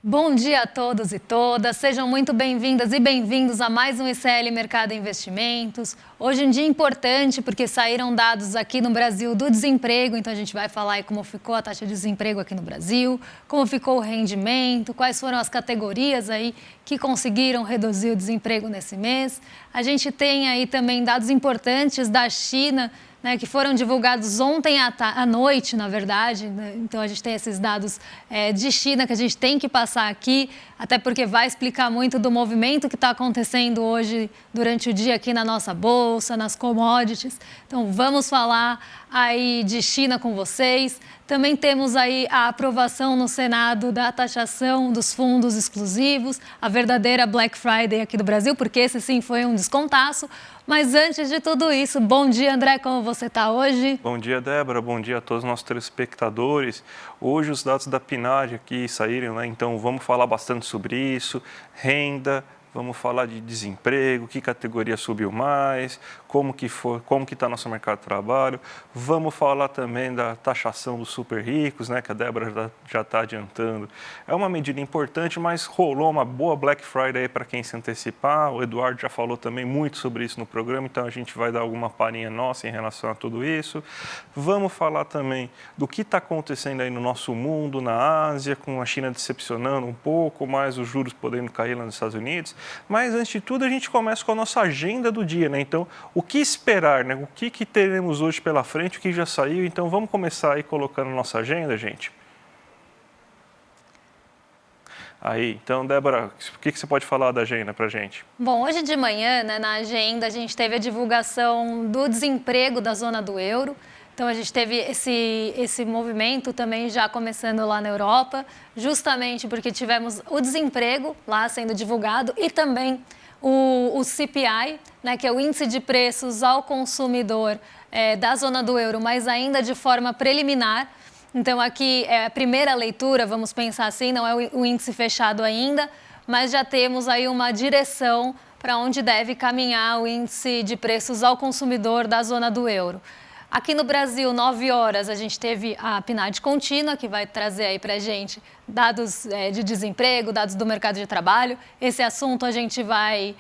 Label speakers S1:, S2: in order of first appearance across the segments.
S1: Bom dia a todos e todas, sejam muito bem-vindas e bem-vindos a mais um ICL Mercado e Investimentos. Hoje é um dia importante porque saíram dados aqui no Brasil do desemprego, então a gente vai falar aí como ficou a taxa de desemprego aqui no Brasil, como ficou o rendimento, quais foram as categorias aí que conseguiram reduzir o desemprego nesse mês. A gente tem aí também dados importantes da China, que foram divulgados ontem à noite, na verdade, né? Então a gente tem esses dados de China que a gente tem que passar aqui, até porque vai explicar muito do movimento que está acontecendo hoje durante o dia aqui na nossa bolsa, nas commodities. Então vamos falar aí de China com vocês. Também temos aí a aprovação no Senado da taxação dos fundos exclusivos, a verdadeira Black Friday aqui do Brasil, porque esse sim foi um descontaço. Mas antes de tudo isso, bom dia, André, como você está hoje?
S2: Bom dia, Débora, bom dia a todos os nossos telespectadores. Hoje os dados da PNAD aqui saíram, né? Então vamos falar bastante sobre isso, renda, vamos falar de desemprego, que categoria subiu mais, como que está nosso mercado de trabalho. Vamos falar também da taxação dos super ricos, né, que a Débora já está adiantando. É uma medida importante, mas rolou uma boa Black Friday para quem se antecipar. O Eduardo já falou também muito sobre isso no programa, então a gente vai dar alguma palhinha nossa em relação a tudo isso. Vamos falar também do que está acontecendo aí no nosso mundo, na Ásia, com a China decepcionando um pouco, mais os juros podendo cair lá nos Estados Unidos. Mas, antes de tudo, a gente começa com a nossa agenda do dia, né? Então, o que esperar, né? O que teremos hoje pela frente, o que já saiu. Então, vamos começar aí colocando a nossa agenda, gente. Aí, então, Débora, o que você pode falar da agenda para a gente?
S1: Bom, hoje de manhã, né, na agenda, a gente teve a divulgação do desemprego da zona do euro. Então, a gente teve esse movimento também já começando lá na Europa, justamente porque tivemos o desemprego lá sendo divulgado e também o CPI, né, que é o Índice de Preços ao Consumidor da zona do euro, mas ainda de forma preliminar. Então, aqui é a primeira leitura, vamos pensar assim, não é o índice fechado ainda, mas já temos aí uma direção para onde deve caminhar o Índice de Preços ao Consumidor da zona do euro. Aqui no Brasil, 9 horas, a gente teve a PNAD contínua, que vai trazer aí para a gente dados de desemprego, dados do mercado de trabalho. Esse assunto a gente vai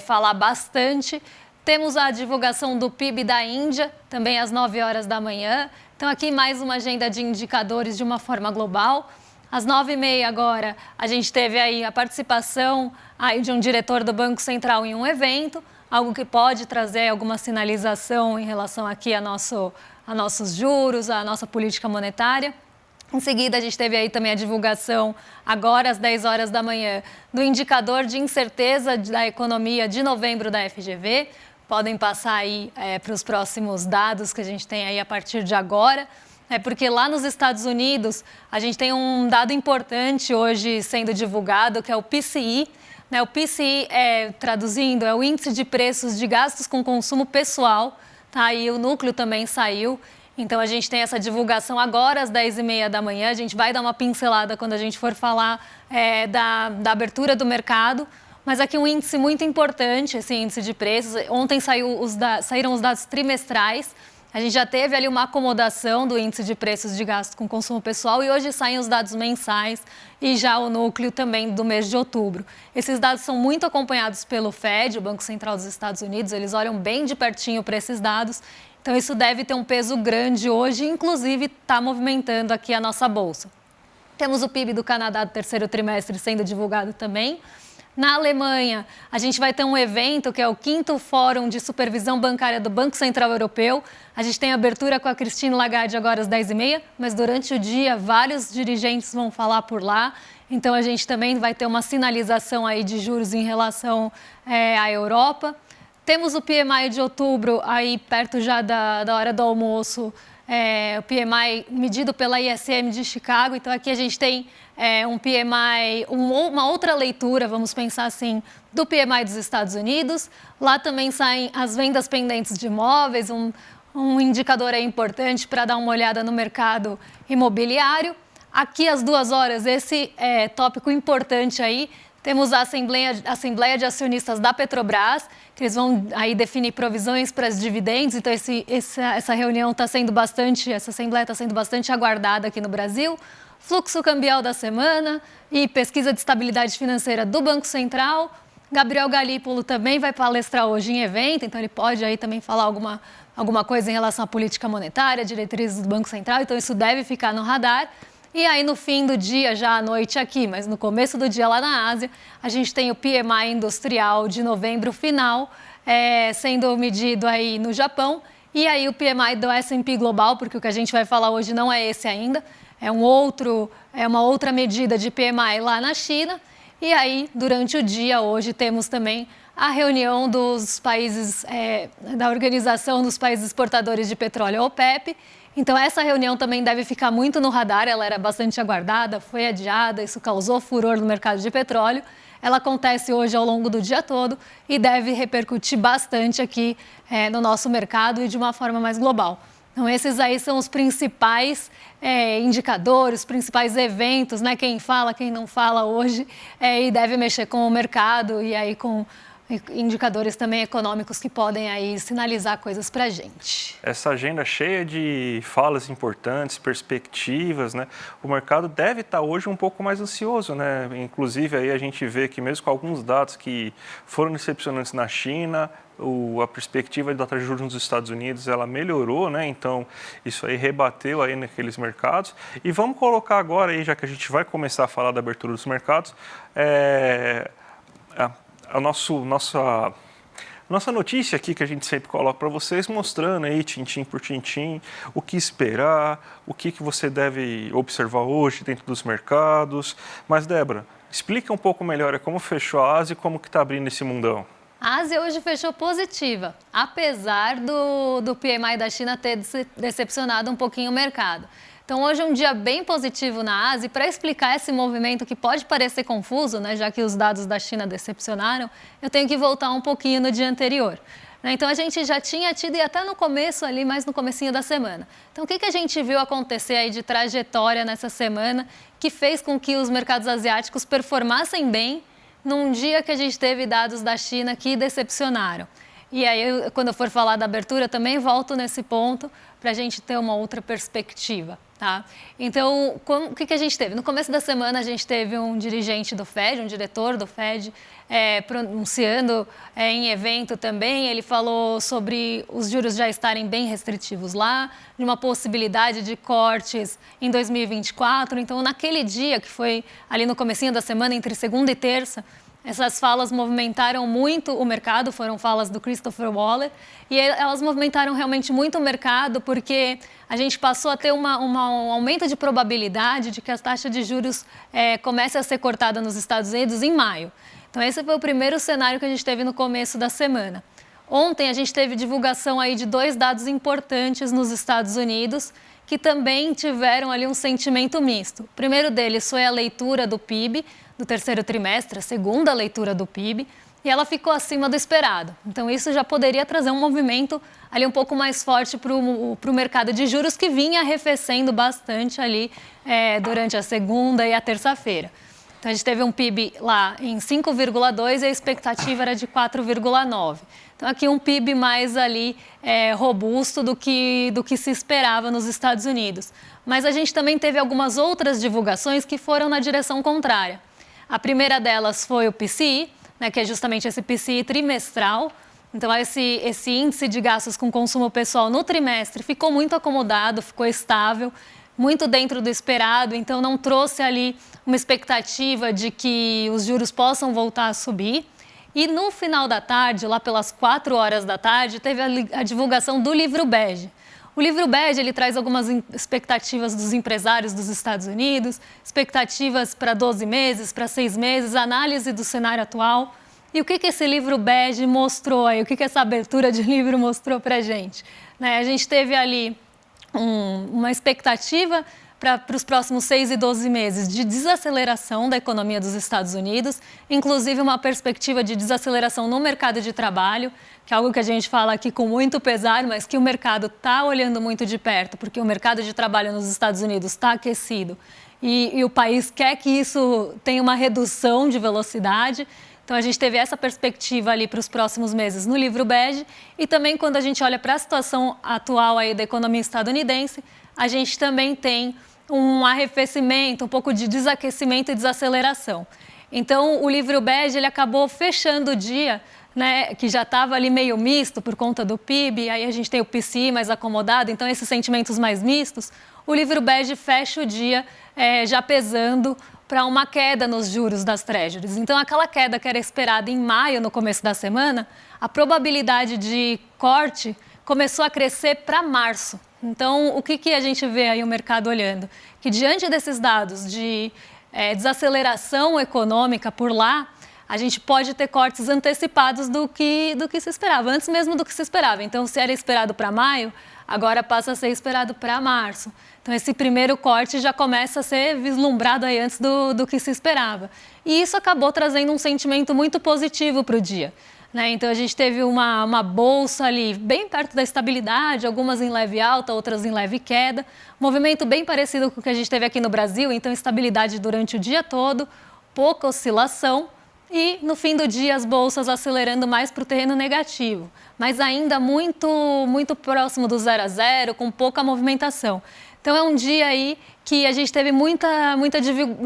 S1: falar bastante. Temos a divulgação do PIB da Índia, também às 9 horas da manhã. Então, aqui mais uma agenda de indicadores de uma forma global. Às 9h30 agora, a gente teve aí a participação aí de um diretor do Banco Central em um evento, algo que pode trazer alguma sinalização em relação aqui a nossos juros, a nossa política monetária. Em seguida, a gente teve aí também a divulgação, agora às 10 horas da manhã, do indicador de incerteza da economia de novembro da FGV. Podem passar aí para os próximos dados que a gente tem aí a partir de agora. Porque lá nos Estados Unidos, a gente tem um dado importante hoje sendo divulgado, que é o PCI. O PCI, traduzindo, é o Índice de Preços de Gastos com Consumo Pessoal. Tá? E o núcleo também saiu. Então, a gente tem essa divulgação agora às 10h30 da manhã. A gente vai dar uma pincelada quando a gente for falar da abertura do mercado. Mas aqui um índice muito importante, esse índice de preços. Ontem saíram os dados trimestrais. A gente já teve ali uma acomodação do índice de preços de gasto com consumo pessoal e hoje saem os dados mensais e já o núcleo também do mês de outubro. Esses dados são muito acompanhados pelo Fed, o Banco Central dos Estados Unidos, eles olham bem de pertinho para esses dados, então isso deve ter um peso grande hoje, inclusive está movimentando aqui a nossa bolsa. Temos o PIB do Canadá do terceiro trimestre sendo divulgado também. Na Alemanha, a gente vai ter um evento que é o 5º Fórum de Supervisão Bancária do Banco Central Europeu. A gente tem abertura com a Christine Lagarde agora às 10h30, mas durante o dia vários dirigentes vão falar por lá. Então a gente também vai ter uma sinalização aí de juros em relação à Europa. Temos o PMI de outubro aí perto já da hora do almoço. O PMI medido pela ISM de Chicago, então aqui a gente tem um PMI, uma outra leitura, vamos pensar assim, do PMI dos Estados Unidos. Lá também saem as vendas pendentes de imóveis, um indicador aí importante para dar uma olhada no mercado imobiliário. Aqui às 2 horas, esse tópico importante aí, temos a Assembleia de Acionistas da Petrobras, que eles vão aí definir provisões para os dividendos. Então, essa reunião está sendo essa Assembleia está sendo bastante aguardada aqui no Brasil. fluxo cambial da semana e pesquisa de estabilidade financeira do Banco Central. Gabriel Galípolo também vai palestrar hoje em evento, então ele pode aí também falar alguma coisa em relação à política monetária, diretrizes do Banco Central, então isso deve ficar no radar. E aí no fim do dia, já à noite aqui, mas no começo do dia lá na Ásia, a gente tem o PMI industrial de novembro final, sendo medido aí no Japão, e aí o PMI do S&P Global, porque o que a gente vai falar hoje não é esse ainda, é uma outra medida de PMI lá na China. E aí, durante o dia, hoje, temos também a reunião dos países, da Organização dos Países Exportadores de Petróleo, OPEP. Então, essa reunião também deve ficar muito no radar, ela era bastante aguardada, foi adiada, isso causou furor no mercado de petróleo. Ela acontece hoje ao longo do dia todo e deve repercutir bastante aqui no nosso mercado e de uma forma mais global. Então, esses aí são os principais indicadores, os principais eventos, né? Quem fala, quem não fala hoje, e deve mexer com o mercado e aí com indicadores também econômicos que podem aí sinalizar coisas para a gente.
S2: Essa agenda cheia de falas importantes, perspectivas, né? O mercado deve estar hoje um pouco mais ansioso, né? Inclusive aí a gente vê que mesmo com alguns dados que foram decepcionantes na China, a perspectiva da taxa de juros nos Estados Unidos ela melhorou, né? Então isso aí rebateu aí naqueles mercados. E vamos colocar agora aí, já que a gente vai começar a falar da abertura dos mercados, a nossa notícia aqui que a gente sempre coloca para vocês, mostrando aí, tintim por tintim, o que esperar, o que você deve observar hoje dentro dos mercados. Mas, Débora, explica um pouco melhor como fechou a Ásia e como que está abrindo esse mundão.
S1: A Ásia hoje fechou positiva, apesar do PMI da China ter decepcionado um pouquinho o mercado. Então, hoje é um dia bem positivo na Ásia e para explicar esse movimento que pode parecer confuso, né, já que os dados da China decepcionaram, eu tenho que voltar um pouquinho no dia anterior. Então, a gente já tinha tido, e até no começo ali, mais no comecinho da semana. Então, o que a gente viu acontecer aí de trajetória nessa semana que fez com que os mercados asiáticos performassem bem num dia que a gente teve dados da China que decepcionaram? E aí, quando eu for falar da abertura, eu também volto nesse ponto para a gente ter uma outra perspectiva. Tá? Então, o que a gente teve? No começo da semana, a gente teve um dirigente do Fed, um diretor do Fed, pronunciando em evento também. Ele falou sobre os juros já estarem bem restritivos lá, de uma possibilidade de cortes em 2024. Então, naquele dia, que foi ali no comecinho da semana, entre segunda e terça, essas falas movimentaram muito o mercado, foram falas do Christopher Waller, e elas movimentaram realmente muito o mercado porque a gente passou a ter um aumento de probabilidade de que a taxa de juros comece a ser cortada nos Estados Unidos em maio. Então, esse foi o primeiro cenário que a gente teve no começo da semana. Ontem, a gente teve divulgação aí de 2 dados importantes nos Estados Unidos, que também tiveram ali um sentimento misto. O primeiro deles foi a leitura do PIB, do terceiro trimestre, a segunda leitura do PIB, e ela ficou acima do esperado. Então, isso já poderia trazer um movimento ali um pouco mais forte para o mercado de juros, que vinha arrefecendo bastante ali durante a segunda e a terça-feira. Então, a gente teve um PIB lá em 5,2 e a expectativa era de 4,9. Então, aqui um PIB mais ali robusto do que se esperava nos Estados Unidos. Mas a gente também teve algumas outras divulgações que foram na direção contrária. A primeira delas foi o PCI, né, que é justamente esse PCI trimestral. Então, esse índice de gastos com consumo pessoal no trimestre ficou muito acomodado, ficou estável, muito dentro do esperado. Então, não trouxe ali uma expectativa de que os juros possam voltar a subir. E no final da tarde, lá pelas 4 horas da tarde, teve a divulgação do livro bege. O livro bege, ele traz algumas expectativas dos empresários dos Estados Unidos, expectativas para 12 meses, para 6 meses, análise do cenário atual. E o que esse livro bege mostrou aí? O que essa abertura de livro mostrou para a gente? A gente teve ali uma expectativa para os próximos 6 e 12 meses de desaceleração da economia dos Estados Unidos, inclusive uma perspectiva de desaceleração no mercado de trabalho, que é algo que a gente fala aqui com muito pesar, mas que o mercado está olhando muito de perto, porque o mercado de trabalho nos Estados Unidos está aquecido e o país quer que isso tenha uma redução de velocidade. Então, a gente teve essa perspectiva ali para os próximos meses no livro bege e também quando a gente olha para a situação atual aí da economia estadunidense, a gente também tem um arrefecimento, um pouco de desaquecimento e desaceleração. Então, o livro bege ele acabou fechando o dia, né, que já estava ali meio misto por conta do PIB, aí a gente tem o PCI mais acomodado, então esses sentimentos mais mistos. O livro bege fecha o dia já pesando para uma queda nos juros das treasuries. Então, aquela queda que era esperada em maio, no começo da semana, a probabilidade de corte começou a crescer para março. Então, o que a gente vê aí o mercado olhando? Que diante desses dados de desaceleração econômica por lá, a gente pode ter cortes antecipados do que se esperava, antes mesmo do que se esperava. Então, se era esperado para maio, agora passa a ser esperado para março. Então, esse primeiro corte já começa a ser vislumbrado aí antes do que se esperava. E isso acabou trazendo um sentimento muito positivo para o dia, né? Então, a gente teve uma bolsa ali bem perto da estabilidade, algumas em leve alta, outras em leve queda. Movimento bem parecido com o que a gente teve aqui no Brasil, então estabilidade durante o dia todo, pouca oscilação. E, no fim do dia, as bolsas acelerando mais para o terreno negativo, mas ainda muito próximo do 0 a 0, com pouca movimentação. Então, é um dia aí que a gente teve muita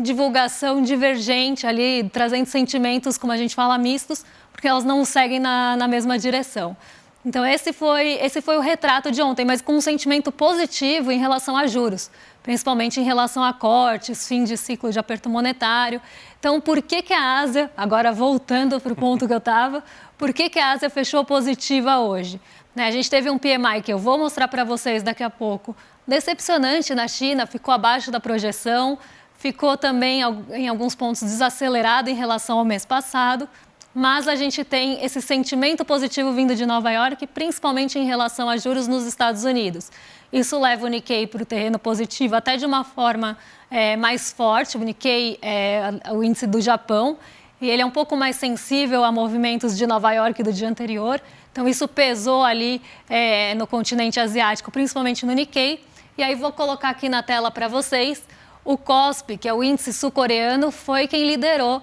S1: divulgação divergente ali, trazendo sentimentos, como a gente fala, mistos, porque elas não seguem na mesma direção. Então, esse foi o retrato de ontem, mas com um sentimento positivo em relação a juros, principalmente em relação a cortes, fim de ciclo de aperto monetário. Então, por que a Ásia, agora voltando para o ponto que eu estava, por que a Ásia fechou positiva hoje? Né, a gente teve um PMI que eu vou mostrar para vocês daqui a pouco, decepcionante na China, ficou abaixo da projeção, ficou também em alguns pontos desacelerado em relação ao mês passado, mas a gente tem esse sentimento positivo vindo de Nova York, principalmente em relação a juros nos Estados Unidos. Isso leva o Nikkei para o terreno positivo, até de uma forma mais forte. O Nikkei é o índice do Japão, e ele é um pouco mais sensível a movimentos de Nova York do dia anterior. Então, isso pesou ali no continente asiático, principalmente no Nikkei. E aí, vou colocar aqui na tela para vocês. O KOSPI, que é o índice sul-coreano, foi quem liderou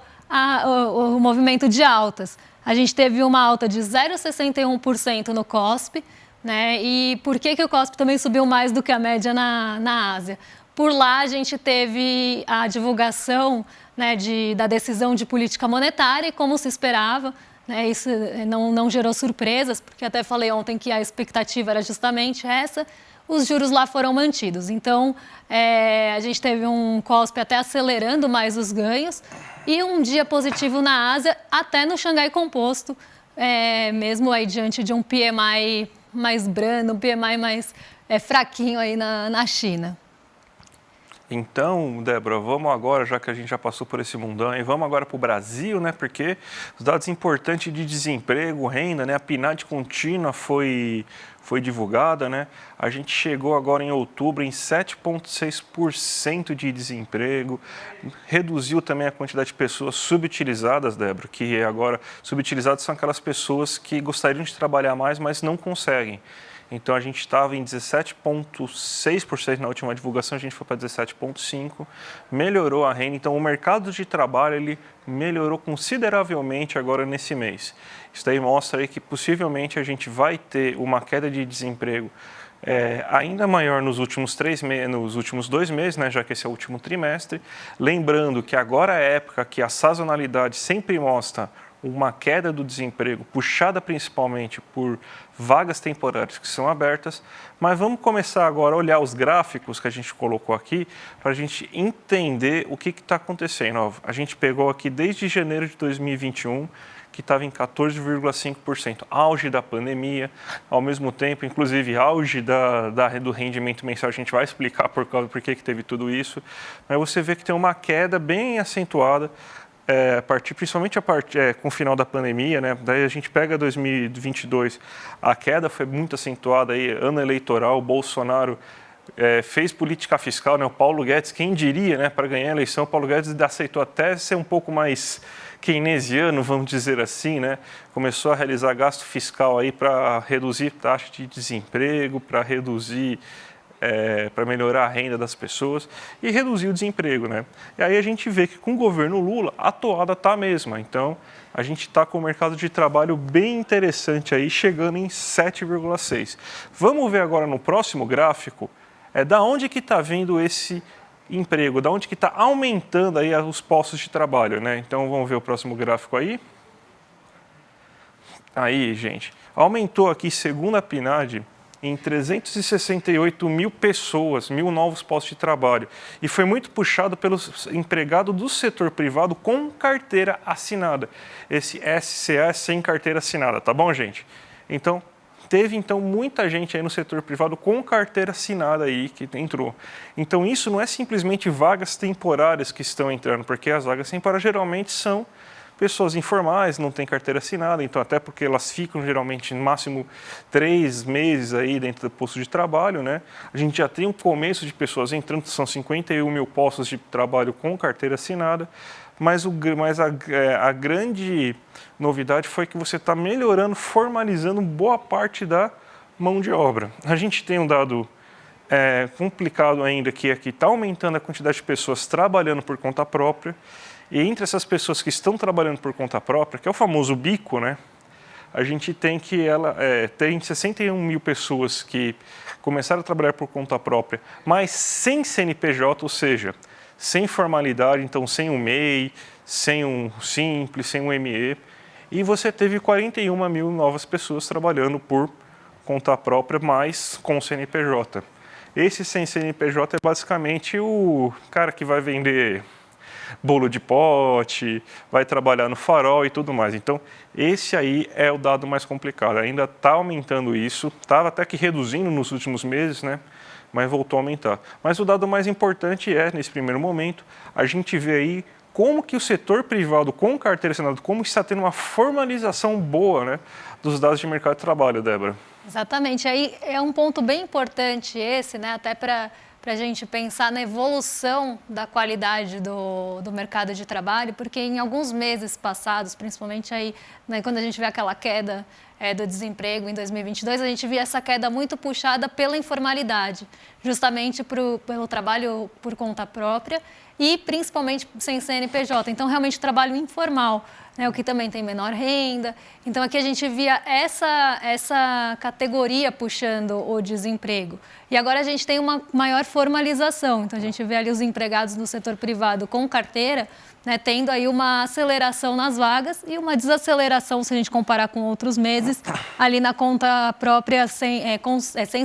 S1: o movimento de altas. A gente teve uma alta de 0,61% no KOSPI, né? E por que o KOSPI também subiu mais do que a média na Ásia? Por lá, a gente teve a divulgação, né, da decisão de política monetária e, como se esperava, né, isso não gerou surpresas, porque até falei ontem que a expectativa era justamente essa. Os juros lá foram mantidos. Então, a gente teve um KOSPI até acelerando mais os ganhos e um dia positivo na Ásia, até no Xangai Composto, mesmo aí diante de um PMI mais brando, um PMI mais fraquinho aí na China.
S2: Então, Débora, vamos agora, já que a gente já passou por esse mundão, e vamos agora para o Brasil, né? Porque os dados importantes de desemprego, renda, né? A PNAD contínua foi divulgada, né? A gente chegou agora em outubro em 7,6% de desemprego, reduziu também a quantidade de pessoas subutilizadas, Débora, que agora subutilizadas são aquelas pessoas que gostariam de trabalhar mais, mas não conseguem. Então, a gente estava em 17,6% na última divulgação, a gente foi para 17,5%, melhorou a renda. Então, o mercado de trabalho ele melhorou consideravelmente agora nesse mês. Isso daí mostra aí que possivelmente a gente vai ter uma queda de desemprego ainda maior nos últimos 2 meses, né, já que esse é o último trimestre. Lembrando que agora é a época que a sazonalidade sempre mostra uma queda do desemprego, puxada principalmente por vagas temporárias que são abertas, mas vamos começar agora a olhar os gráficos que a gente colocou aqui para a gente entender o que está acontecendo. A gente pegou aqui desde janeiro de 2021, que estava em 14,5%, auge da pandemia, ao mesmo tempo, inclusive, auge do rendimento mensal. A gente vai explicar por que teve tudo isso, mas você vê que tem uma queda bem acentuada, principalmente com o final da pandemia, né? Daí a gente pega 2022, a queda foi muito acentuada, aí, ano eleitoral, o Bolsonaro fez política fiscal, né? O Paulo Guedes, quem diria, né? Para ganhar a eleição, o Paulo Guedes aceitou até ser um pouco mais keynesiano, vamos dizer assim, né? Começou a realizar gasto fiscal aí para reduzir taxa de desemprego, para reduzir para melhorar a renda das pessoas e reduzir o desemprego, né? E aí a gente vê que com o governo Lula a toada está a mesma. Então, a gente está com o mercado de trabalho bem interessante aí, chegando em 7,6. Vamos ver agora no próximo gráfico, da onde que está vindo esse emprego, da onde que está aumentando aí os postos de trabalho, né? Então, vamos ver o próximo gráfico aí. Aí, gente, aumentou aqui, segundo a PNAD, em 368 mil pessoas, 1.000 novos postos de trabalho. E foi muito puxado pelo empregado do setor privado com carteira assinada. Esse SCA sem carteira assinada, tá bom, gente? Então, teve muita gente aí no setor privado com carteira assinada aí que entrou. Então, isso não é simplesmente vagas temporárias que estão entrando, porque as vagas temporárias geralmente são pessoas informais, não têm carteira assinada, então até porque elas ficam geralmente no máximo 3 meses aí dentro do posto de trabalho, né? A gente já tem um começo de pessoas entrando, são 51 mil postos de trabalho com carteira assinada, mas a grande novidade foi que você está melhorando, formalizando boa parte da mão de obra. A gente tem um dado complicado ainda, que aqui está aumentando a quantidade de pessoas trabalhando por conta própria. E entre essas pessoas que estão trabalhando por conta própria, que é o famoso bico, né? A gente tem que tem 61 mil pessoas que começaram a trabalhar por conta própria, mas sem CNPJ, ou seja, sem formalidade, então sem um MEI, sem um Simples, sem um ME. E você teve 41 mil novas pessoas trabalhando por conta própria, mas com CNPJ. Esse sem CNPJ é basicamente o cara que vai vender bolo de pote, vai trabalhar no farol e tudo mais. Então, esse aí é o dado mais complicado. Ainda está aumentando isso, estava até que reduzindo nos últimos meses, né? Mas voltou a aumentar. Mas o dado mais importante nesse primeiro momento, a gente vê aí como que o setor privado com carteira assinada, como está tendo uma formalização boa, né, dos dados de mercado de trabalho, Débora.
S1: Exatamente. Aí é um ponto bem importante esse, né, até para a gente pensar na evolução da qualidade do mercado de trabalho, porque em alguns meses passados, principalmente aí, né, quando a gente vê aquela queda do desemprego em 2022, a gente via essa queda muito puxada pela informalidade, justamente pelo trabalho por conta própria e principalmente sem CNPJ. Então, realmente, trabalho informal, né, o que também tem menor renda. Então, aqui a gente via essa categoria puxando o desemprego. E agora a gente tem uma maior formalização. Então, a gente vê ali os empregados no setor privado com carteira, né, tendo aí uma aceleração nas vagas e uma desaceleração, se a gente comparar com outros meses, ali na conta própria sem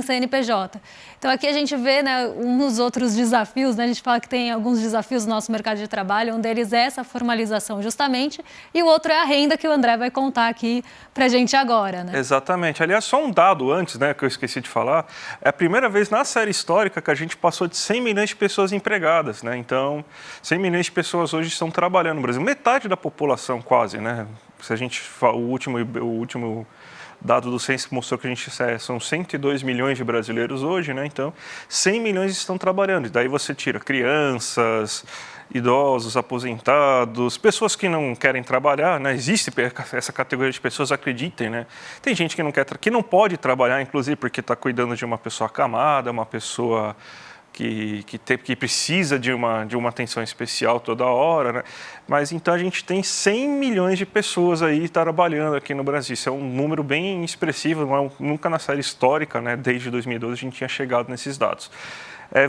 S1: CNPJ. Então, aqui a gente vê, né, um dos outros desafios, né, a gente fala que tem alguns desafios no nosso mercado de trabalho, um deles é essa formalização justamente, e o outro é a renda que o André vai contar aqui para a gente agora. Né?
S2: Exatamente. Aliás, só um dado antes, né, que eu esqueci de falar, é a primeira vez na série histórica que a gente passou de 100 milhões de pessoas empregadas. Né? Então, 100 milhões de pessoas hoje estão trabalhando no Brasil, metade da população quase. Né? Se a gente o último dado do Censo mostrou que a gente são 102 milhões de brasileiros hoje, né? Então 100 milhões estão trabalhando. E daí você tira crianças, idosos, aposentados, pessoas que não querem trabalhar, né? Existe essa categoria de pessoas, acreditem, né? Tem gente que não pode trabalhar, inclusive porque está cuidando de uma pessoa acamada, uma pessoa que precisa de uma atenção especial toda hora, né? Mas então a gente tem 100 milhões de pessoas aí trabalhando aqui no Brasil. Isso é um número bem expressivo, nunca na série histórica, né? Desde 2012 a gente tinha chegado nesses dados.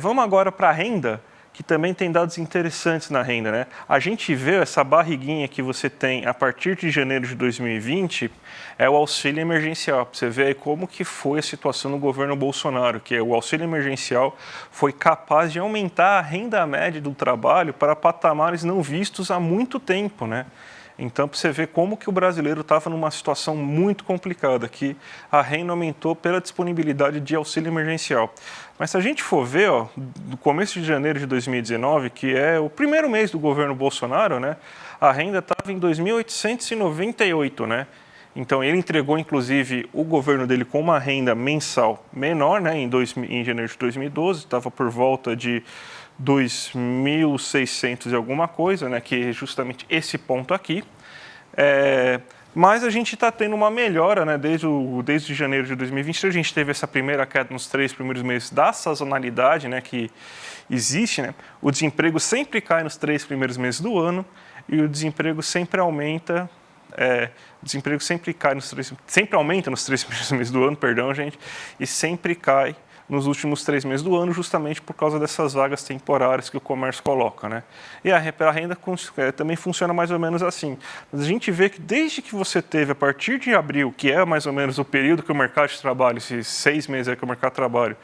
S2: Vamos agora para a renda, que também tem dados interessantes na renda, né? A gente vê essa barriguinha que você tem a partir de janeiro de 2020, é o auxílio emergencial. Você vê aí como que foi a situação no governo Bolsonaro, que o auxílio emergencial foi capaz de aumentar a renda média do trabalho para patamares não vistos há muito tempo, né? Então, para você ver como que o brasileiro estava numa situação muito complicada, que a renda aumentou pela disponibilidade de auxílio emergencial. Mas se a gente for ver, do começo de janeiro de 2019, que é o primeiro mês do governo Bolsonaro, né, a renda estava em 2.898, né? Então, ele entregou, inclusive, o governo dele com uma renda mensal menor, né, em janeiro de 2012, estava por volta de 2.600 e alguma coisa, né, que é justamente esse ponto aqui. Mas a gente está tendo uma melhora, né, desde janeiro de 2023, a gente teve essa primeira queda nos 3 primeiros meses da sazonalidade, né, que existe, né? O desemprego sempre cai nos 3 primeiros meses do ano e o desemprego sempre aumenta. O desemprego sempre aumenta nos 3 primeiros meses do ano, perdão, gente, e sempre cai nos últimos 3 meses do ano, justamente por causa dessas vagas temporárias que o comércio coloca, né? E a renda também funciona mais ou menos assim. Mas a gente vê que desde que você teve, a partir de abril, que é mais ou menos o período que o mercado de trabalho, esses 6 meses aí que o mercado de trabalho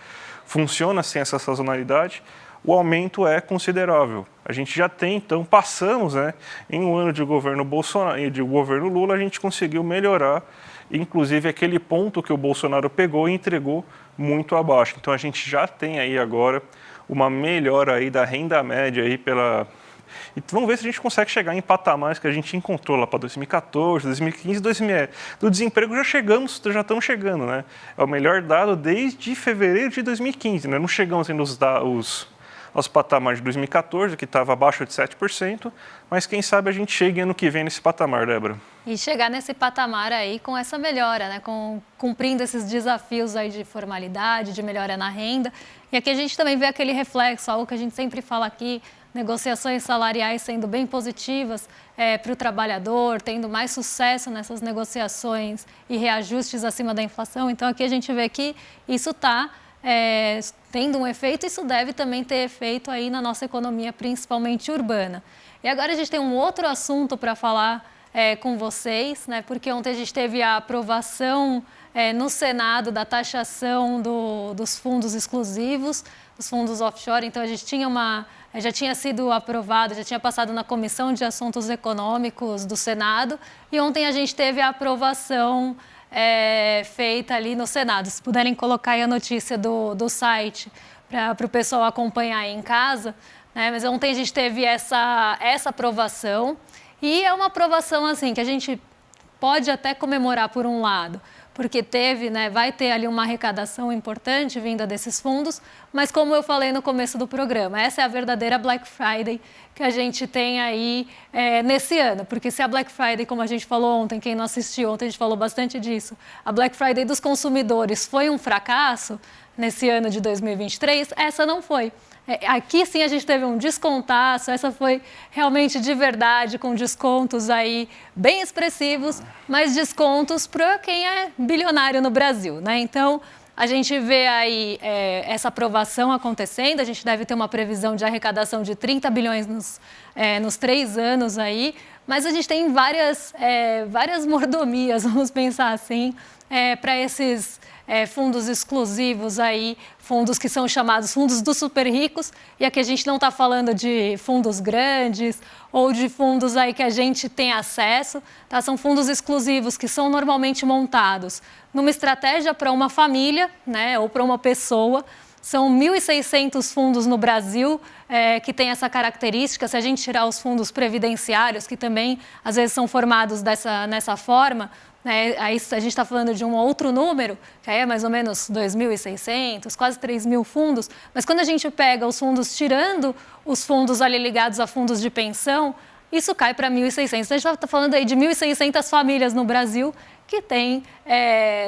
S2: funciona sem essa sazonalidade, o aumento é considerável. A gente já tem, então, passamos, né, em um ano de governo Bolsonaro e de governo Lula, a gente conseguiu melhorar, inclusive aquele ponto que o Bolsonaro pegou e entregou muito abaixo. Então a gente já tem aí agora uma melhora aí da renda média aí pela... E vamos ver se a gente consegue chegar em patamares que a gente encontrou lá para 2014, 2015, 2010. Do desemprego já estamos chegando, né? É o melhor dado desde fevereiro de 2015, né? Não chegamos ainda aos patamares de 2014, que estava abaixo de 7%, mas quem sabe a gente chegue ano que vem nesse patamar, Débora.
S1: E chegar nesse patamar aí com essa melhora, né? Cumprindo esses desafios aí de formalidade, de melhora na renda. E aqui a gente também vê aquele reflexo, algo que a gente sempre fala aqui, negociações salariais sendo bem positivas para o trabalhador, tendo mais sucesso nessas negociações e reajustes acima da inflação. Então aqui a gente vê que isso está tendo um efeito, isso deve também ter efeito aí na nossa economia, principalmente urbana. E agora a gente tem um outro assunto para falar com vocês, né? Porque ontem a gente teve a aprovação no Senado da taxação dos fundos exclusivos, dos fundos offshore. Então a gente já tinha sido aprovado, já tinha passado na Comissão de Assuntos Econômicos do Senado, e ontem a gente teve a aprovação feita ali no Senado. Se puderem colocar aí a notícia do site para o pessoal acompanhar aí em casa, né? Mas ontem a gente teve essa aprovação, e é uma aprovação assim que a gente pode até comemorar por um lado, porque vai ter ali uma arrecadação importante vinda desses fundos, mas como eu falei no começo do programa, essa é a verdadeira Black Friday que a gente tem aí nesse ano, porque se a Black Friday, como a gente falou ontem, quem não assistiu ontem a gente falou bastante disso, a Black Friday dos consumidores foi um fracasso nesse ano de 2023, essa não foi. Aqui sim a gente teve um descontaço, essa foi realmente de verdade, com descontos aí bem expressivos, mas descontos para quem é bilionário no Brasil, né? Então, a gente vê aí essa aprovação acontecendo, a gente deve ter uma previsão de arrecadação de 30 bilhões nos 3 anos aí, mas a gente tem várias mordomias, vamos pensar assim, para esses fundos exclusivos aí, fundos que são chamados fundos dos super ricos, e aqui a gente não está falando de fundos grandes ou de fundos aí que a gente tem acesso, tá? São fundos exclusivos que são normalmente montados numa estratégia para uma família, né, ou para uma pessoa. São 1.600 fundos no Brasil que tem essa característica. Se a gente tirar os fundos previdenciários, que também às vezes são formados nessa forma, aí a gente está falando de um outro número, que aí é mais ou menos 2.600, quase 3.000 fundos. Mas quando a gente pega os fundos, tirando os fundos ali ligados a fundos de pensão, isso cai para 1.600. Então, a gente está falando aí de 1.600 famílias no Brasil que tem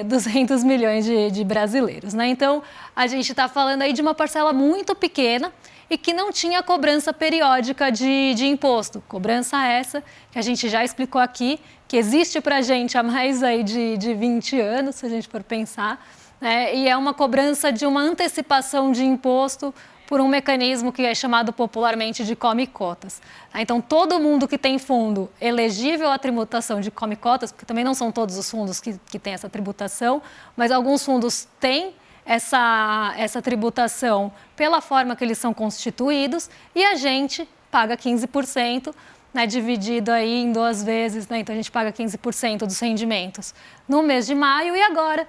S1: 200 milhões de brasileiros, né? Então, a gente está falando aí de uma parcela muito pequena e que não tinha cobrança periódica de imposto. Cobrança essa que a gente já explicou aqui, que existe para a gente há mais aí de 20 anos, se a gente for pensar, né? E é uma cobrança de uma antecipação de imposto por um mecanismo que é chamado popularmente de come-cotas. Então, todo mundo que tem fundo elegível à tributação de come-cotas, porque também não são todos os fundos que têm essa tributação, mas alguns fundos têm essa tributação pela forma que eles são constituídos, e a gente paga 15%, né, dividido aí em 2 vezes, né? Então a gente paga 15% dos rendimentos no mês de maio, e agora,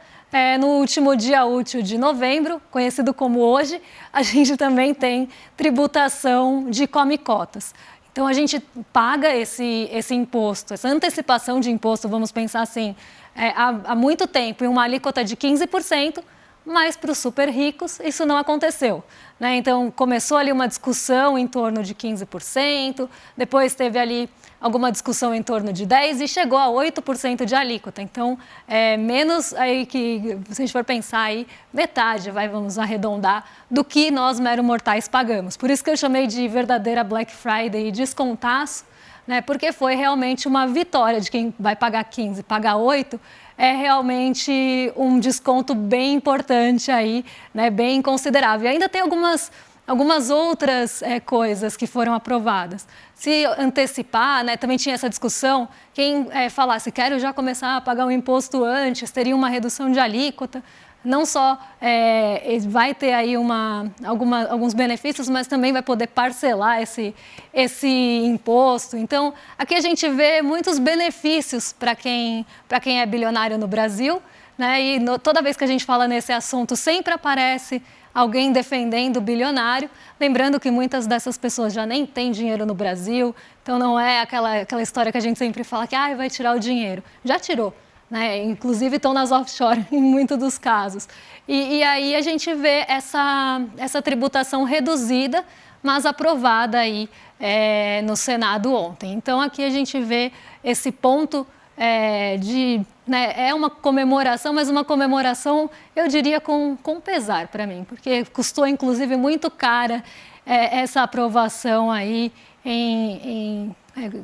S1: no último dia útil de novembro, conhecido como hoje, a gente também tem tributação de come-cotas. Então a gente paga esse imposto, essa antecipação de imposto, vamos pensar assim, há muito tempo, em uma alíquota de 15%, mas para os super ricos isso não aconteceu, né? Então começou ali uma discussão em torno de 15%, depois teve ali alguma discussão em torno de 10% e chegou a 8% de alíquota. Então, menos aí que, se a gente for pensar aí, metade, vamos arredondar, do que nós, mero mortais, pagamos. Por isso que eu chamei de verdadeira Black Friday e descontaço, né? Porque foi realmente uma vitória de quem vai pagar 15, pagar 8, é realmente um desconto bem importante aí, né, bem considerável. E ainda tem algumas outras coisas que foram aprovadas. Se antecipar, né, também tinha essa discussão, quem falasse, quero já começar a pagar o imposto antes, teria uma redução de alíquota. Não só vai ter aí alguns benefícios, mas também vai poder parcelar esse imposto. Então, aqui a gente vê muitos benefícios para quem é bilionário no Brasil, né? E toda vez que a gente fala nesse assunto, sempre aparece alguém defendendo o bilionário. Lembrando que muitas dessas pessoas já nem têm dinheiro no Brasil, então não é aquela história que a gente sempre fala que vai tirar o dinheiro. Já tirou. Né? Inclusive estão nas offshore em muitos dos casos. E aí a gente vê essa tributação reduzida, mas aprovada aí no Senado ontem. Então aqui a gente vê esse ponto é uma comemoração, mas uma comemoração, eu diria, com pesar para mim, porque custou inclusive muito cara essa aprovação aí em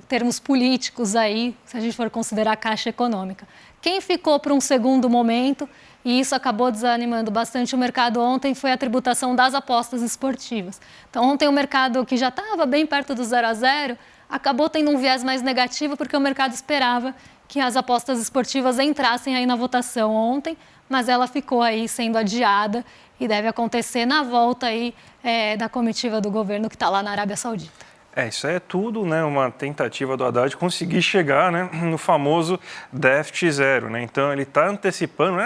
S1: termos políticos aí, se a gente for considerar a Caixa Econômica. Quem ficou para um segundo momento, e isso acabou desanimando bastante o mercado ontem, foi a tributação das apostas esportivas. Então, ontem o mercado, que já estava bem perto do 0 a 0, acabou tendo um viés mais negativo, porque o mercado esperava que as apostas esportivas entrassem aí na votação ontem, mas ela ficou aí sendo adiada e deve acontecer na volta aí da comitiva do governo que está lá na Arábia Saudita.
S2: Isso é tudo, né, uma tentativa do Haddad conseguir chegar, né, no famoso déficit zero, né? Então ele está antecipando,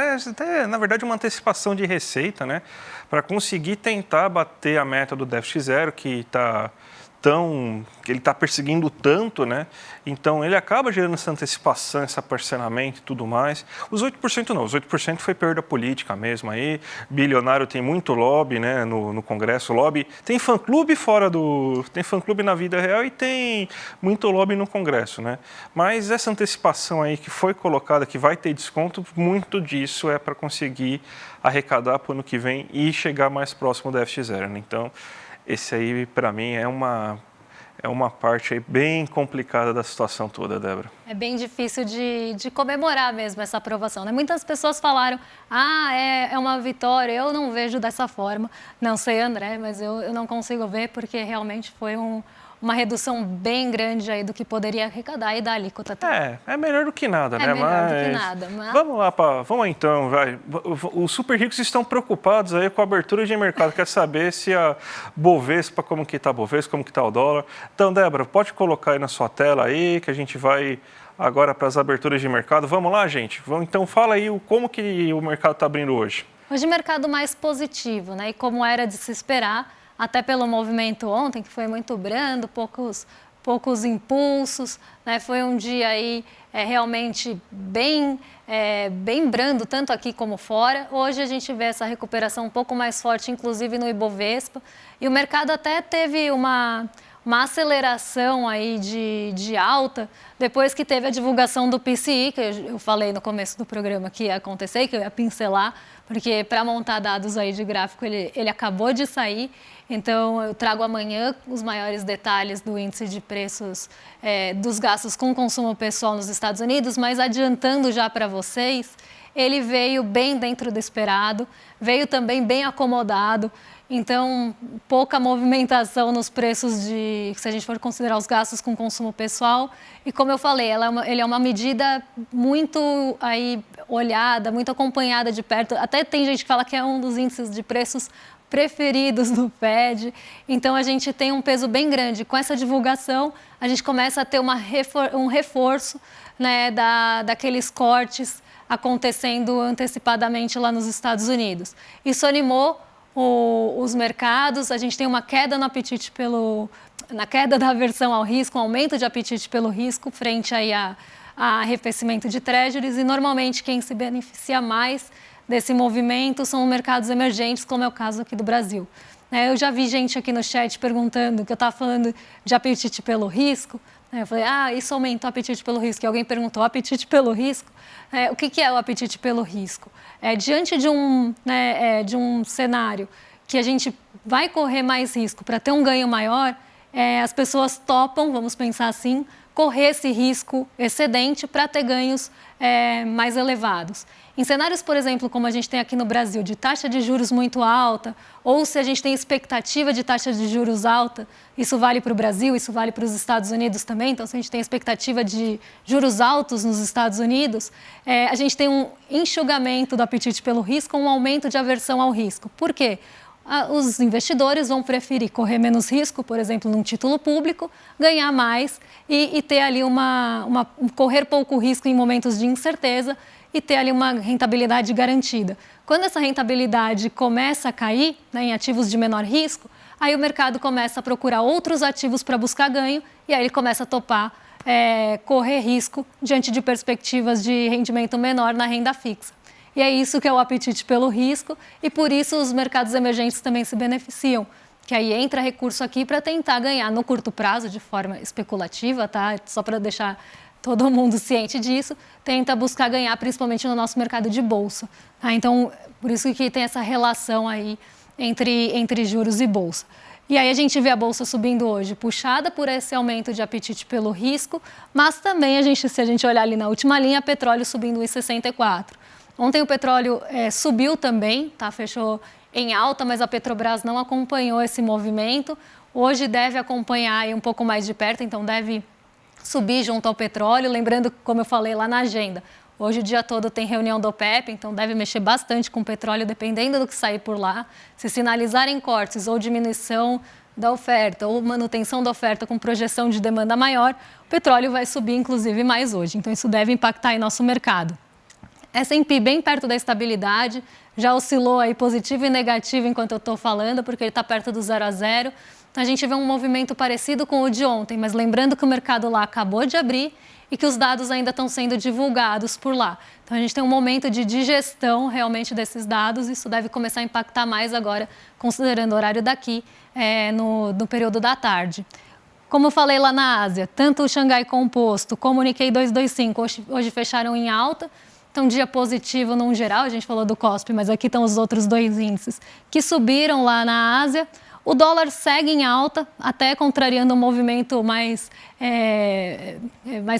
S2: na verdade uma antecipação de receita, né, para conseguir tentar bater a meta do déficit zero que ele está perseguindo tanto, né? Então ele acaba gerando essa antecipação, esse parcelamento e tudo mais. Os 8% não, os 8% foi perda política mesmo aí. Bilionário tem muito lobby, né, no Congresso, lobby. Tem fã-clube tem fã-clube na vida real e tem muito lobby no Congresso, né? Mas essa antecipação aí que foi colocada, que vai ter desconto, muito disso é para conseguir arrecadar para o ano que vem e chegar mais próximo do déficit zero, né? Então, esse aí, para mim, é uma parte aí bem complicada da situação toda, Débora.
S1: É bem difícil de comemorar mesmo essa aprovação, né? Muitas pessoas falaram, é uma vitória, eu não vejo dessa forma. Não sei, André, mas eu não consigo ver, porque realmente foi uma redução bem grande aí do que poderia arrecadar e da alíquota também.
S2: É melhor do que nada, né?
S1: Melhor do que nada. Mas...
S2: Vamos lá então, vai. Os super ricos estão preocupados aí com a abertura de mercado, quer saber se a Bovespa, como que está a Bovespa, como que está o dólar. Então, Débora, pode colocar aí na sua tela aí, que a gente vai agora para as aberturas de mercado. Vamos lá, gente? Então, fala aí como que o mercado está abrindo hoje.
S1: Hoje, mercado mais positivo, né? E como era de se esperar, até pelo movimento ontem, que foi muito brando, poucos impulsos, né? Foi um dia aí realmente bem brando, tanto aqui como fora. Hoje a gente vê essa recuperação um pouco mais forte, inclusive no Ibovespa. E o mercado até teve uma aceleração aí de alta depois que teve a divulgação do PCI, que eu falei no começo do programa que ia acontecer, que eu ia pincelar, porque para montar dados aí de gráfico ele acabou de sair. Então, eu trago amanhã os maiores detalhes do índice de preços dos gastos com consumo pessoal nos Estados Unidos, mas adiantando já para vocês, ele veio bem dentro do esperado, veio também bem acomodado. Então, pouca movimentação nos preços se a gente for considerar os gastos com consumo pessoal. E como eu falei, ele é uma medida muito aí olhada, muito acompanhada de perto. Até tem gente que fala que é um dos índices de preços preferidos do Fed. Então, a gente tem um peso bem grande. Com essa divulgação, a gente começa a ter um reforço, né, daqueles cortes acontecendo antecipadamente lá nos Estados Unidos. Isso animou os mercados, a gente tem uma queda no apetite na queda da aversão ao risco, um aumento de apetite pelo risco frente aí a arrefecimento de treasuries, e normalmente quem se beneficia mais desse movimento são os mercados emergentes, como é o caso aqui do Brasil. Eu já vi gente aqui no chat perguntando, que eu estava falando de apetite pelo risco. Eu falei, isso aumentou o apetite pelo risco. E alguém perguntou, apetite pelo risco? O que é o apetite pelo risco? Diante de um cenário que a gente vai correr mais risco para ter um ganho maior, as pessoas topam, vamos pensar assim, correr esse risco excedente para ter ganhos mais elevados. Em cenários, por exemplo, como a gente tem aqui no Brasil, de taxa de juros muito alta, ou se a gente tem expectativa de taxa de juros alta, isso vale para o Brasil, isso vale para os Estados Unidos também, então se a gente tem expectativa de juros altos nos Estados Unidos, a gente tem um enxugamento do apetite pelo risco, um aumento de aversão ao risco. Por quê? Os investidores vão preferir correr menos risco, por exemplo, num título público, ganhar mais e ter ali correr pouco risco em momentos de incerteza e ter ali uma rentabilidade garantida. Quando essa rentabilidade começa a cair, né, em ativos de menor risco, aí o mercado começa a procurar outros ativos para buscar ganho e aí ele começa a topar correr risco diante de perspectivas de rendimento menor na renda fixa. E é isso que é o apetite pelo risco e por isso os mercados emergentes também se beneficiam, que aí entra recurso aqui para tentar ganhar no curto prazo de forma especulativa, tá? Só para deixar todo mundo ciente disso, tenta buscar ganhar principalmente no nosso mercado de bolsa. Tá? Então, por isso que tem essa relação aí entre juros e bolsa. E aí a gente vê a bolsa subindo hoje, puxada por esse aumento de apetite pelo risco, mas também, se a gente olhar ali na última linha, petróleo subindo 1,64. Ontem o petróleo subiu também, tá? Fechou em alta, mas a Petrobras não acompanhou esse movimento. Hoje deve acompanhar aí um pouco mais de perto, então deve subir junto ao petróleo. Lembrando, como eu falei lá na agenda, hoje o dia todo tem reunião do OPEP, então deve mexer bastante com o petróleo, dependendo do que sair por lá. Se sinalizarem cortes ou diminuição da oferta ou manutenção da oferta com projeção de demanda maior, o petróleo vai subir, inclusive, mais hoje. Então isso deve impactar em nosso mercado. S&P bem perto da estabilidade, já oscilou aí positivo e negativo enquanto eu estou falando, porque ele está perto do 0 a 0. Então, a gente vê um movimento parecido com o de ontem, mas lembrando que o mercado lá acabou de abrir e que os dados ainda estão sendo divulgados por lá. Então, a gente tem um momento de digestão realmente desses dados, isso deve começar a impactar mais agora, considerando o horário daqui, no período da tarde. Como eu falei lá na Ásia, tanto o Xangai Composto como o Nikkei 225 hoje fecharam em alta. Então, dia positivo num geral, a gente falou do KOSPI, mas aqui estão os outros dois índices que subiram lá na Ásia. O dólar segue em alta, até contrariando um movimento mais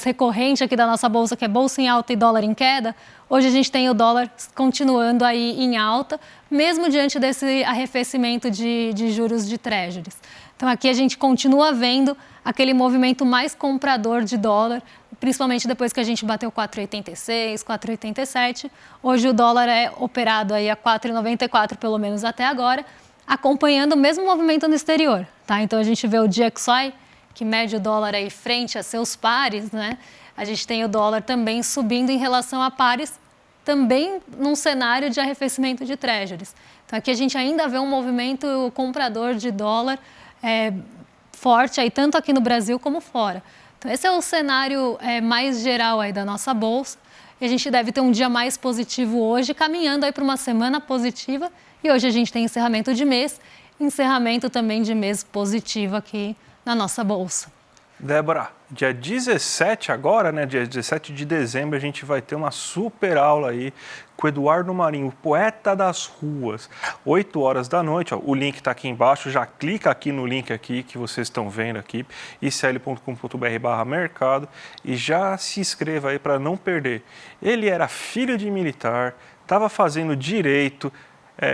S1: recorrente aqui da nossa bolsa, que é bolsa em alta e dólar em queda. Hoje a gente tem o dólar continuando aí em alta, mesmo diante desse arrefecimento de juros de treasuries. Então, aqui a gente continua vendo aquele movimento mais comprador de dólar, principalmente depois que a gente bateu 4,86, 4,87. Hoje o dólar é operado aí a 4,94, pelo menos até agora, acompanhando o mesmo movimento no exterior. Tá? Então, a gente vê o DXY, que mede o dólar aí frente a seus pares, né? A gente tem o dólar também subindo em relação a pares, também num cenário de arrefecimento de treasuries. Então, aqui a gente ainda vê um movimento comprador de dólar forte, aí, tanto aqui no Brasil como fora. Então, esse é o cenário mais geral aí da nossa bolsa. E a gente deve ter um dia mais positivo hoje, caminhando aí para uma semana positiva. E hoje a gente tem encerramento de mês, encerramento também de mês positivo aqui na nossa bolsa.
S2: Débora, dia 17 agora, né, dia 17 de dezembro, a gente vai ter uma super aula aí com o Eduardo Marinho, o poeta das ruas, 8 horas da noite. Ó, o link está aqui embaixo, já clica aqui no link aqui que vocês estão vendo aqui, icl.com.br/mercado, e já se inscreva aí para não perder. Ele era filho de militar, estava fazendo direito,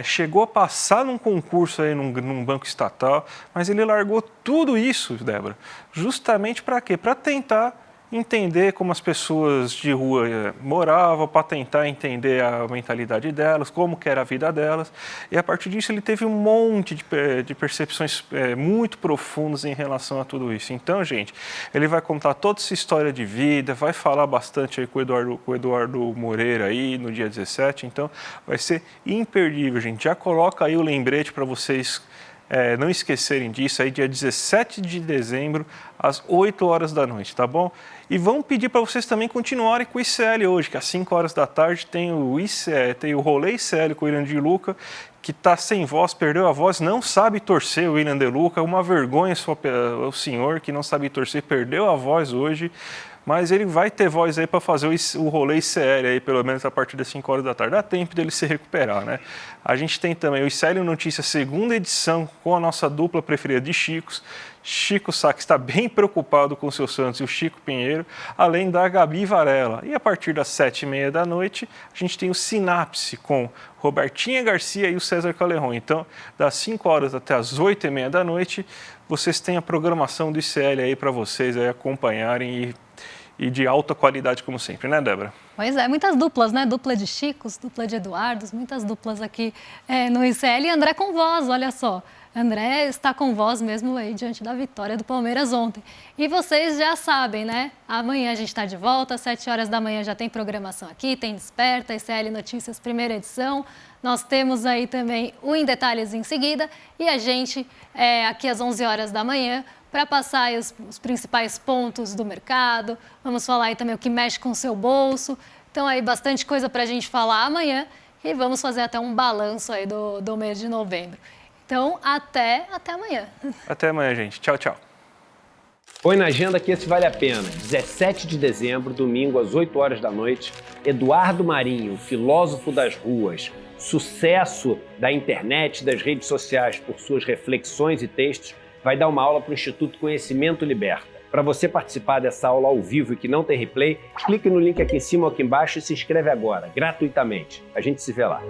S2: chegou a passar num concurso aí num banco estatal, mas ele largou tudo isso, Débora, justamente para quê? Para tentar entender como as pessoas de rua moravam, para tentar entender a mentalidade delas, como que era a vida delas. E a partir disso ele teve um monte de percepções muito profundas em relação a tudo isso. Então, gente, ele vai contar toda essa história de vida, vai falar bastante aí com o Eduardo Moreira aí no dia 17. Então, vai ser imperdível, gente. Já coloca aí o lembrete para vocês não esquecerem disso, aí dia 17 de dezembro, às 8 horas da noite, tá bom? E vamos pedir para vocês também continuarem com o ICL hoje, que às 5 horas da tarde tem o rolê ICL com o William de Luca, que está sem voz, perdeu a voz, não sabe torcer o William de Luca, uma vergonha o senhor que não sabe torcer, perdeu a voz hoje, mas ele vai ter voz aí para fazer o rolê ICL aí, pelo menos a partir das 5 horas da tarde. Dá tempo dele se recuperar, né? A gente tem também o ICL Notícias, segunda edição, com a nossa dupla preferida de Chicos. Chico Sá, que está bem preocupado com o seu Santos, e o Chico Pinheiro, além da Gabi Varela. E a partir das 7h30 da noite, a gente tem o Sinapse com Robertinha Garcia e o César Calerron. Então, das 5 horas até as 8h30 da noite, vocês têm a programação do ICL aí para vocês aí acompanharem e de alta qualidade, como sempre, né, Débora?
S1: Pois é, muitas duplas, né? Dupla de Chicos, dupla de Eduardos, muitas duplas aqui no ICL. E André com voz, olha só. André está com voz mesmo aí diante da vitória do Palmeiras ontem. E vocês já sabem, né? Amanhã a gente está de volta, às 7 horas da manhã já tem programação aqui, tem Desperta, ICL Notícias, primeira edição. Nós temos aí também o Em Detalhes em seguida. E a gente, aqui às 11 horas da manhã, para passar aí os principais pontos do mercado. Vamos falar aí também o que mexe com o seu bolso. Então aí bastante coisa para a gente falar amanhã e vamos fazer até um balanço aí do mês de novembro. Então até amanhã.
S2: Até amanhã, gente. Tchau, tchau.
S3: Põe na agenda que esse vale a pena. 17 de dezembro, domingo, às 8 horas da noite, Eduardo Marinho, filósofo das ruas, sucesso da internet, das redes sociais por suas reflexões e textos, vai dar uma aula para o Instituto Conhecimento Liberta. Para você participar dessa aula ao vivo e que não tem replay, clique no link aqui em cima ou aqui embaixo e se inscreve agora, gratuitamente. A gente se vê lá.